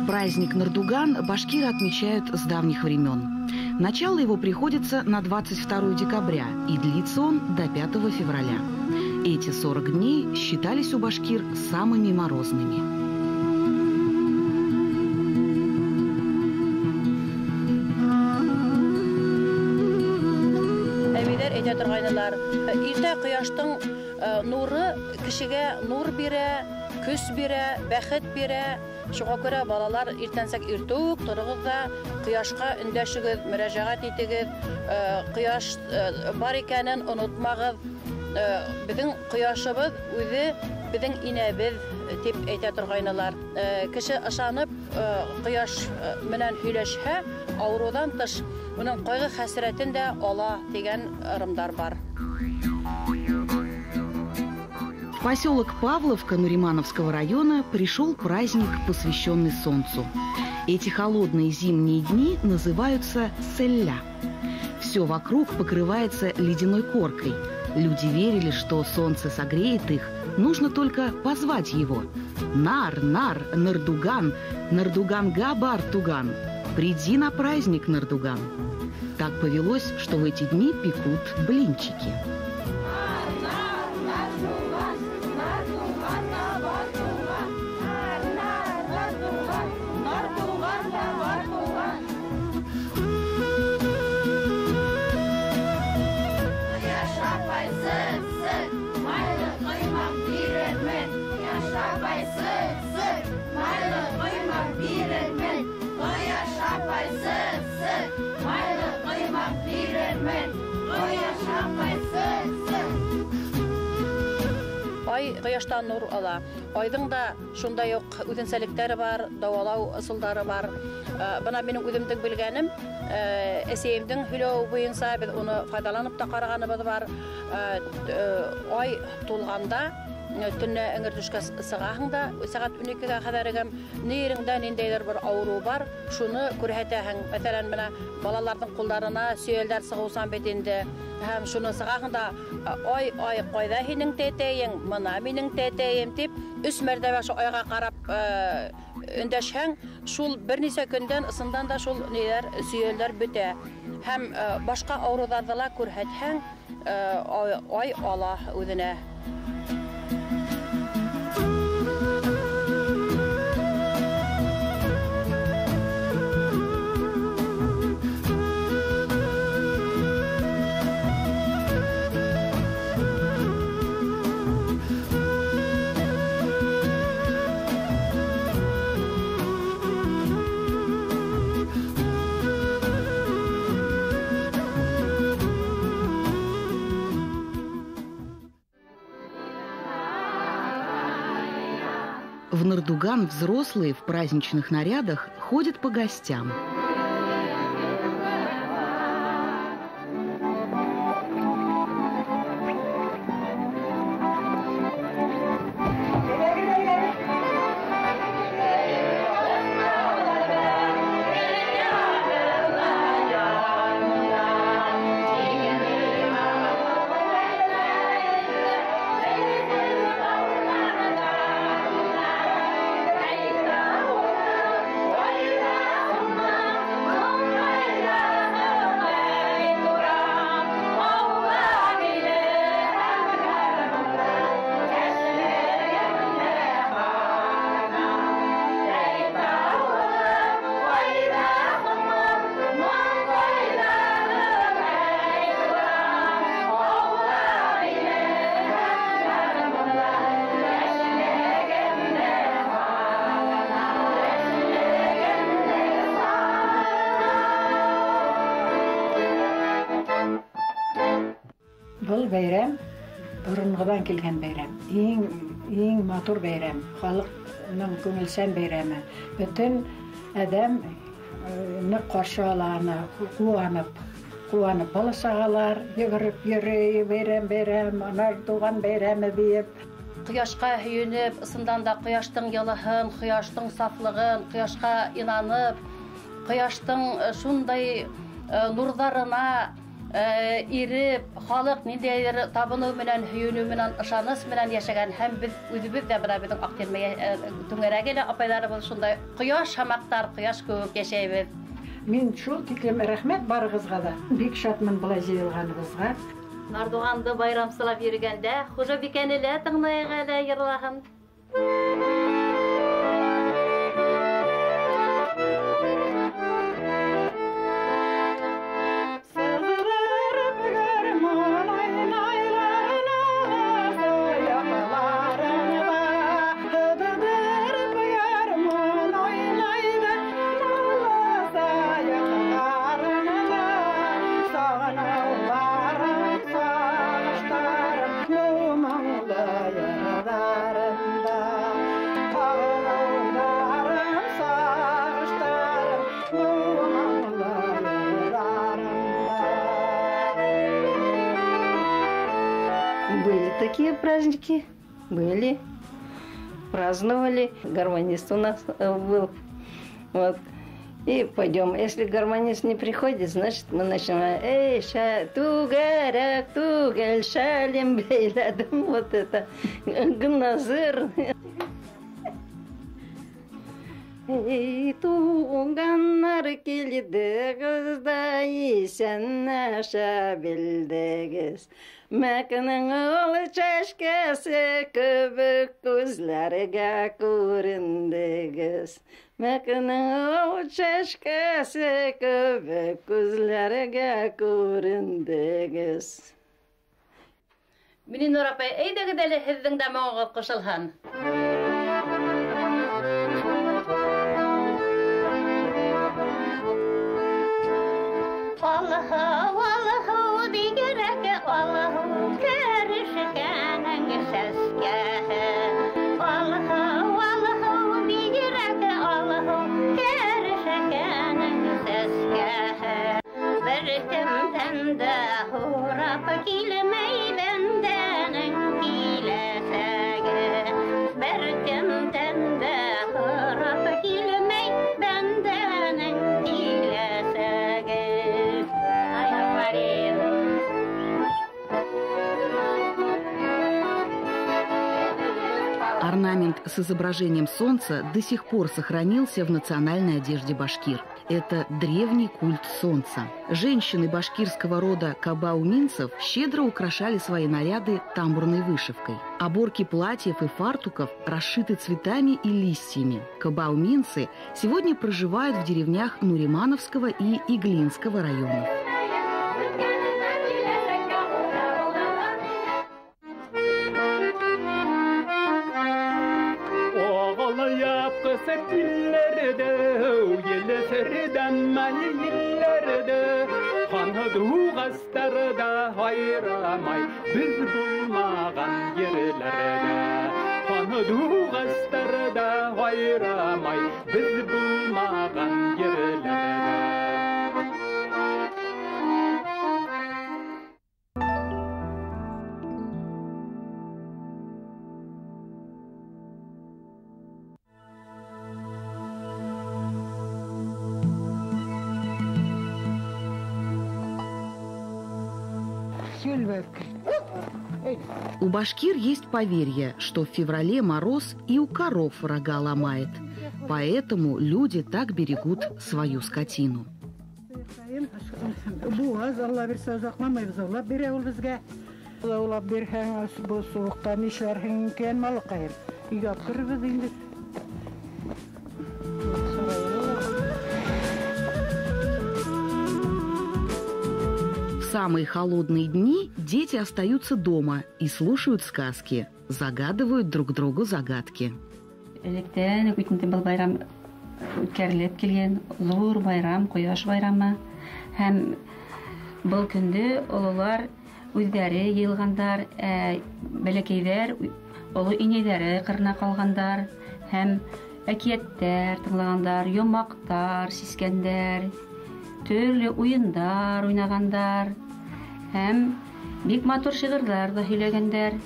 Праздник Нардуган башкиры отмечают с давних времен. Начало его приходится на 22 декабря и длится он до 5 февраля. Эти 40 дней считались у башкир самыми морозными. Көс бирә, бәхет бирә. Шуңа күрә балалар иртәнсәк иртә үк торыгыз да кояшка өндәшегез, мөрәҗәгать итегез. Кояш бар икәнен онытмагыз. Безнең кояшыбыз үзе безнең инәбез дип әйтә торганнар. Кеше ышанып кояш менән һөйләшһә, авырудан тыш уның кайгы хәсрәтен дә ала дигән ырымдар бар. В поселок Павловка Нуримановского района пришел праздник, посвященный солнцу. Эти холодные зимние дни называются селля. Все вокруг покрывается ледяной коркой. Люди верили, что солнце согреет их, нужно только позвать его. Нар, нар, Нардуган, Нардуганга бар-туган. Приди на праздник, Нардуган. Так повелось, что в эти дни пекут блинчики. Ай кояштан нур ала. Айдың да шундай ук үзенчәлекләре бар, давалау ысулдары бар. Бына минем үземдең белгәнем, әсәемдең һөйләү буенча без уны файдаланып та караганыбыз бар. Ай тулганда төнне эңер төшкә сыгаһың да, сәгать 12гә кадәргә ниреңдә ниндәйдер бер авыру бар, шуны күрһәтәһең. Мәсәлән, менә балаларның кулларына сөялләр сыгусан бит инде. Һәм шуны сыгаһың да, ай кайда һинең тәтәең, мына минең тәтәем дип, 3 мәртәбә шу айга карап өндәшһәң, шул берничә көндән ысындан да шул ниләр сөялләр бетә. Һәм башка авыруларда ла күрһәтһәң, ай ала үзенә. В Нардуган взрослые в праздничных нарядах ходят по гостям. Бұл бәйрәм бұрынғыдан келген бәйрәм. Ең матур бәйрәм, халықның көңілсән бәйрәме. Бүтін әдәм нык каршы аланы, куанып баласагалар, йөгереп йөри, бәйрәм, анар туган бәйрәме диеп. Кояшка һөйенеп, ысындан да кояштың ялыһын, кояштың сафлыгын, кояшка инанып, кояштың шундай нурларына иреп, халык ниндәйдер табыну менән, һөенү менән, ышаныс менән яшәгән һәм без үзебез дә бер безнең Актирмә түңәрәге апайларыбыз шундай кояш һәмактар, кояш кебек яшәйбез. Мин шул тиклем рәхмәт барыгызга да. Бик шатмын булай җыелганыбызга. Нардуганды байрамсылап йөргәндә, хужабикәне лә тыңлайык әле йырлаһын. Были такие праздники, были, праздновали, гармонист у нас был, вот, и пойдем, если гармонист не приходит, значит мы начинаем, эй, тугарак, тугаль, шалим, бейлядым, вот это, гназыр. Эй, туганнар келді қызда исен аша білдігіз. Мәкінің ұлы чашкасы көбік көзлерге көріндігіз. Мәкінің ұлы чашкасы көбік көзлерге көріндігіз. Менің Нұр апай, әйдегі дәлі һеҙҙең дә моңоғоҙ ҡушылһын. Vallahu digirek vallahu kerişkenin seske. Vallahu digirek vallahu kerişkenin seske. Bertemden de hurap kilmeyi benden kilesege. Bertemden de hurap kilmeyi benden kilesege. Орнамент с изображением солнца до сих пор сохранился в национальной одежде башкир. Это древний культ солнца. Женщины башкирского рода кабауминцев щедро украшали свои наряды тамбурной вышивкой. Оборки платьев и фартуков расшиты цветами и листьями. Кабауминцы сегодня проживают в деревнях Нуримановского и Иглинского районов. Дуғастарда хайрамай, біз болмаған ерлерді. Қаны дуғастарда хайрамай, біз болмаған ерлерді. У башкир есть поверье, что в феврале мороз и у коров рога ломает. Поэтому люди так берегут свою скотину. В самые холодные дни дети остаются дома и слушают сказки, загадывают друг другу загадки. Был байрам үткәрелеп килгән зур байрам, кояш байрамы. Һәм был көндә олылар үзләре йылгандар, бәләкәйләр олы инәйләре кырына калгандар. Һәм әкияттәр тыңлагандар, йомактар сискәндәр, төрле уендар уйнагандар һәм бик матур шигырьләр да һөйләгәннәр.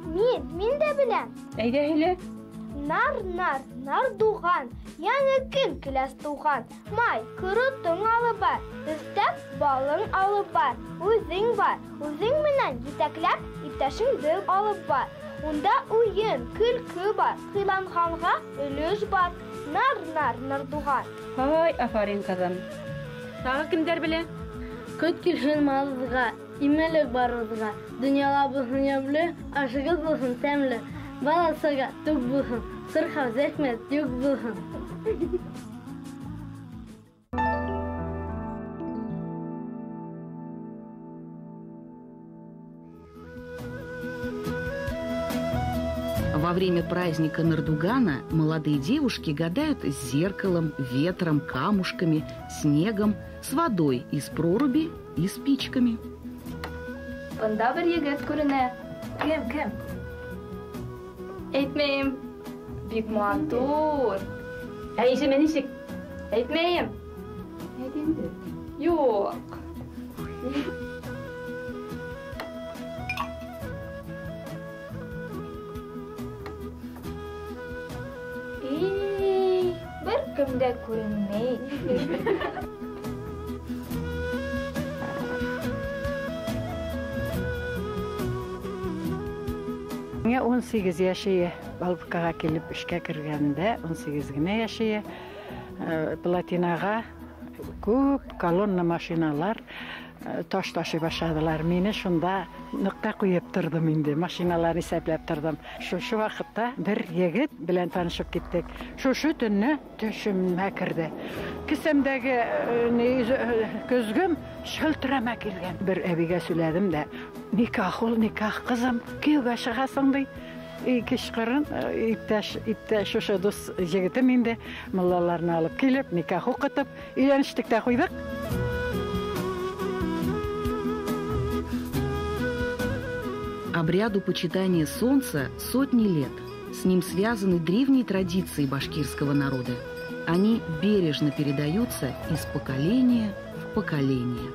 Мин дә беләм. Әйдә һөйлә. Нар дуган, яңа көн киләс туган. Май, корытың алып бар, өстәп балың алып бар. Үзең бар, үзең менән җитәкләп, иптәшеңде алып бар. Унда уен, көлке бар, кыйланганга өлеш бар. Нар дуган. Һай, афарин кызым. Тагы кемдәр белә? Көт килһен малызга, имәлек барызга. Дөньяла булсын ямлы, ашыгыз булсын тәмле. Баласыга тук булсын, сырха зәхмәт юк булсын. Во время праздника Нардугана молодые девушки гадают с зеркалом, ветром, камушками, снегом, с водой из проруби и спичками. Бында бер егет күренә. Кем? Әйтмәйем. Бик матур. Исеме ничек? Әйтмәйем. Әйт инде. Юк. Бер кемдә күренмәй. Миңа 18 яшые Балбыкага килеп эшкә кергәндә, 18 генә яшые. Платинага күп колонна машиналар таш ташый башладылар. Мине шунда ныкка куеп тордым инде, машиналарны исәпләп тордым. Шушы вакытта бер егет белән танышып киттек. Шушы төнне төшемә керде. Кесәмдәге көзгем шылтырама килгән. Бер әбигә сөйләдем дә, никах кызым, күйгә чыгасың ди. Кичкырын иптәш шушы дус егетем инде муллаларны алып килеп, никах укытып, өйләнештек тә куйдык. Обряду почитания солнца сотни лет. С ним связаны древние традиции башкирского народа. Они бережно передаются из поколения в поколение.